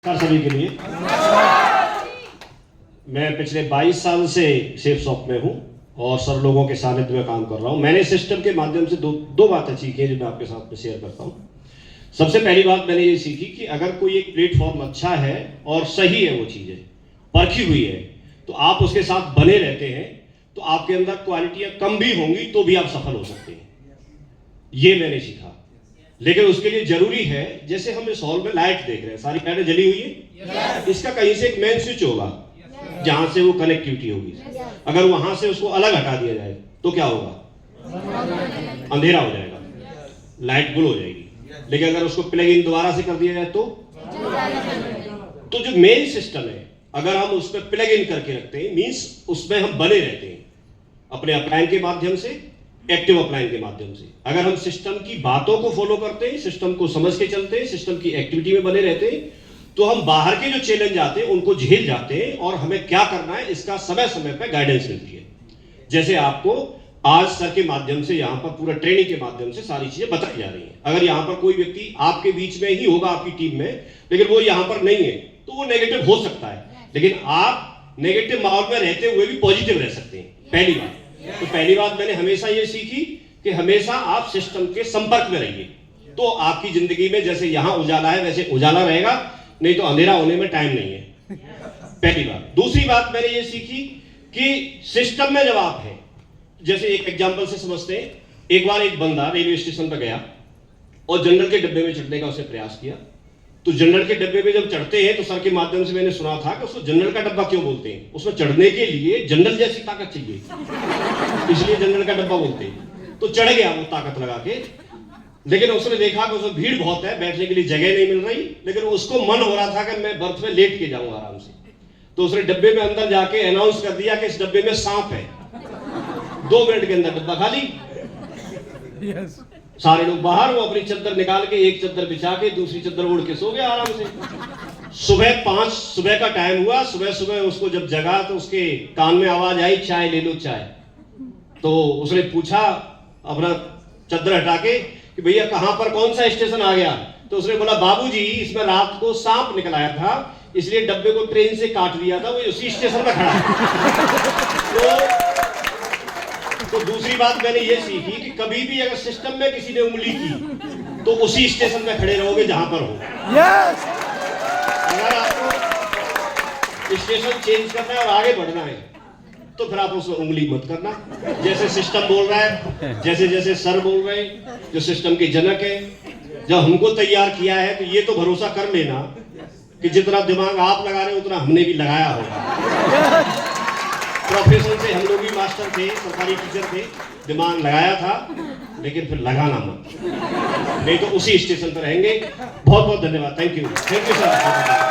सभी के लिए मैं पिछले 22 साल से सेफ सॉफ्ट में हूं और सर लोगों के सानिध्य में काम कर रहा हूं। मैंने सिस्टम के माध्यम से दो बातें सीखी हैं जो मैं आपके साथ में शेयर करता हूं। सबसे पहली बात मैंने ये सीखी कि अगर कोई एक प्लेटफॉर्म अच्छा है और सही है, वो चीजें परखी हुई है, तो आप उसके साथ बने रहते हैं तो आपके अंदर क्वालिटियां कम भी होंगी तो भी आप सफल हो सकते हैं। ये मैंने सीखा। लेकिन उसके लिए जरूरी है, जैसे हम इस हॉल में लाइट देख रहे हैं, सारी लाइटें जली हुई है, इसका कहीं से एक मेन स्विच होगा जहां से वो कनेक्टिविटी होगी। अगर वहां से उसको अलग हटा दिया जाए तो क्या होगा? अंधेरा हो जाएगा, लाइट गुल हो जाएगी। लेकिन अगर उसको प्लग इन दोबारा से कर दिया जाए तो जो मेन सिस्टम है, अगर हम उस पर प्लग इन करके रखते हैं, मींस उसमें हम बने रहते हैं अपने अपलाइन के माध्यम से, एक्टिव अपलाइन के माध्यम से। अगर हम सिस्टम की बातों को फॉलो करते हैं, सिस्टम को समझ के चलते हैं, सिस्टम की एक्टिविटी में बने रहते हैं, तो हम बाहर के जो चैलेंज आते हैं उनको झेल जाते हैं और हमें क्या करना है इसका समय समय पर गाइडेंस मिलती है। जैसे आपको आज सर के माध्यम से यहाँ पर पूरा ट्रेनिंग के माध्यम से सारी चीजें बताई जा रही हैं। अगर यहाँ पर कोई व्यक्ति आपके बीच में ही होगा, आपकी टीम में, लेकिन वो यहाँ पर नहीं है, तो वो नेगेटिव हो सकता है। लेकिन आप नेगेटिव माहौल में रहते हुए भी पॉजिटिव रह सकते हैं। पहली बात तो पहली बात मैंने हमेशा ये सीखी कि हमेशा आप सिस्टम के संपर्क में रहिए, तो आपकी जिंदगी में जैसे यहां उजाला है वैसे उजाला रहेगा, नहीं तो अंधेरा होने में टाइम नहीं है। पहली बात। दूसरी बात मैंने ये सीखी कि सिस्टम में जब आप हैं, जैसे एक एग्जांपल से समझते हैं, एक बार एक बंदा रेलवे स्टेशन पर गया और जनरल के डब्बे में चढ़ने का उसने प्रयास किया। तो जनरल के डब्बे पे जब चढ़ते हैं तो सर के माध्यम से मैंने सुना था कि उसको जनरल का डब्बा क्यों बोलते हैं? उसमें चढ़ने के लिए जनरल जैसी ताकत चाहिए, इसलिए जनरल का डब्बा बोलते हैं। तो चढ़ गया वो ताकत लगा के, लेकिन उसने देखा कि उसमें भीड़ बहुत है, बैठने के लिए जगह नहीं मिल रही, लेकिन उसको मन हो रहा था कि मैं बर्थ में लेट के जाऊं आराम से। तो उसने डब्बे में अंदर जाके अनाउंस कर दिया कि इस डब्बे में सांप है। 2 मिनट के अंदर डब्बा खाली। सारे लोग बाहर, वो अपनी चद्दर निकाल के एक चद्दर बिछा के दूसरी चद्दर ओढ़ के सो गया आराम से। सुबह 5 सुबह का टाइम हुआ, सुबह सुबह उसको जब जगा तो उसके कान में आवाज आई, चाय ले लो चाय। तो उसने पूछा अपना चद्दर हटा के कि भैया कहां पर कौन सा स्टेशन आ गया? तो उसने बोला बाबूजी इसमें रात को सांप निकल आया था, इसलिए डब्बे को ट्रेन से काट दिया था, वो उसी स्टेशन पर खड़ा है। तो दूसरी बात मैंने ये सीखी कि कभी भी अगर सिस्टम में किसी ने उंगली की तो उसी स्टेशन में खड़े रहोगे जहां पर हो। अगर आपको स्टेशन चेंज करना है और आगे बढ़ना है तो फिर आप उसमें उंगली मत करना। जैसे सिस्टम बोल रहा है, जैसे जैसे सर बोल रहे हैं जो सिस्टम के जनक है, जब हमको तैयार किया है, तो ये तो भरोसा कर लेना कि जितना दिमाग आप लगा रहे हो उतना हमने भी लगाया होगा। प्रोफेशन से हम लोग भी मास्टर थे, सरकारी टीचर थे, दिमाग लगाया था, लेकिन फिर लगाना मत, नहीं तो उसी स्टेशन पर रहेंगे। बहुत बहुत धन्यवाद। Thank you sir.